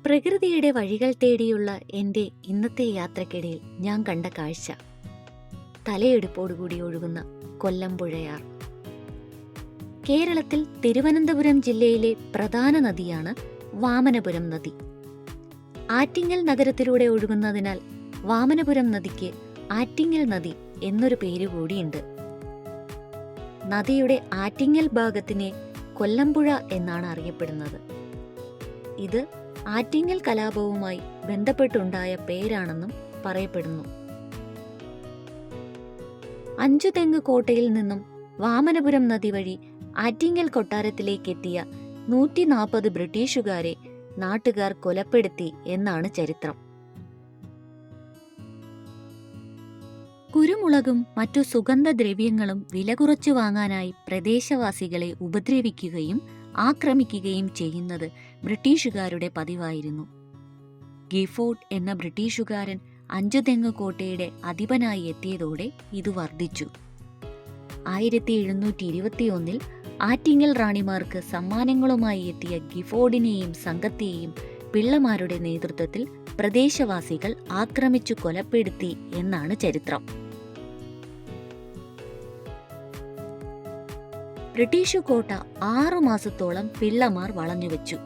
പ്രകൃതിയുടെ വഴികൾ തേടിയുള്ള എൻ്റെ ഇന്നത്തെ യാത്രക്കിടയിൽ ഞാൻ കണ്ട കാഴ്ച തലയെടുപ്പോടുകൂടി ഒഴുകുന്ന കൊല്ലംപുഴയാർ. കേരളത്തിൽ തിരുവനന്തപുരം ജില്ലയിലെ പ്രധാന നദിയാണ് വാമനപുരം നദി. ആറ്റിങ്ങൽ നഗരത്തിലൂടെ ഒഴുകുന്നതിനാൽ വാമനപുരം നദിക്ക് ആറ്റിങ്ങൽ നദി എന്നൊരു പേര് കൂടിയുണ്ട്. നദിയുടെ ആറ്റിങ്ങൽ ഭാഗത്തിനെ കൊല്ലംപുഴ എന്നാണ് അറിയപ്പെടുന്നത്. ഇത് ആറ്റിങ്ങൽ കലാപവുമായി ബന്ധപ്പെട്ടുണ്ടായ പേരാണെന്നും പറയപ്പെടുന്നു. അഞ്ചുതെങ്ങ് കോട്ടയിൽ നിന്നും വാമനപുരം നദി വഴി ആറ്റിങ്ങൽ കൊട്ടാരത്തിലേക്കെത്തിയ 140 ബ്രിട്ടീഷുകാരെ നാട്ടുകാർ കൊലപ്പെടുത്തി എന്നാണ് ചരിത്രം. കുരുമുളകും മറ്റു സുഗന്ധദ്രവ്യങ്ങളും വില കുറച്ചു വാങ്ങാനായി പ്രദേശവാസികളെ ഉപദ്രവിക്കുകയും ആക്രമിക്കുകയും ചെയ്യുന്നത് ബ്രിട്ടീഷുകാരുടെ പതിവായിരുന്നു. ഗിഫോർഡ് എന്ന ബ്രിട്ടീഷുകാരൻ അഞ്ചുതെങ്ങ് കോട്ടയുടെ അധിപനായി എത്തിയതോടെ ഇത് വർദ്ധിച്ചു. 1721 ആറ്റിങ്ങൽ റാണിമാർക്ക് സമ്മാനങ്ങളുമായി എത്തിയ ഗിഫോർഡിനെയും സംഘത്തെയും പിള്ളമാരുടെ നേതൃത്വത്തിൽ പ്രദേശവാസികൾ ആക്രമിച്ചു കൊലപ്പെടുത്തി എന്നാണ് ചരിത്രം. ബ്രിട്ടീഷു കോട്ട 6 മാസത്തോളം പിള്ളമാർ വളഞ്ഞുവെച്ചു.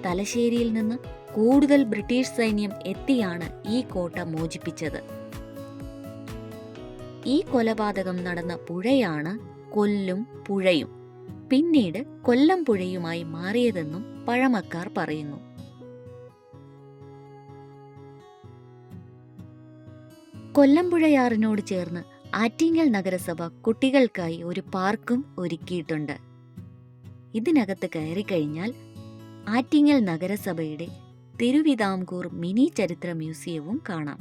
തലശ്ശേരിയിൽ നിന്ന് കൂടുതൽ ബ്രിട്ടീഷ് സൈന്യം എത്തിയാണ് ഈ കോട്ട മോചിപ്പിച്ചത്. ഈ കൊലപാതകം നടന്ന പുഴയാണ് കൊല്ലും പുഴയും, പിന്നീട് കൊല്ലം പുഴയുമായി മാറിയതെന്നും പഴമക്കാർ പറയുന്നു. കൊല്ലംപുഴയാറിനോട് ചേർന്ന് ആറ്റിങ്ങൽ നഗരസഭ കുട്ടികൾക്കായി ഒരു പാർക്കും ഒരുക്കിയിട്ടുണ്ട്. ഇതിനകത്ത് കയറിക്കഴിഞ്ഞാൽ ആറ്റിങ്ങൽ നഗരസഭയുടെ തിരുവിതാംകൂർ മിനി ചരിത്ര മ്യൂസിയവും കാണാം.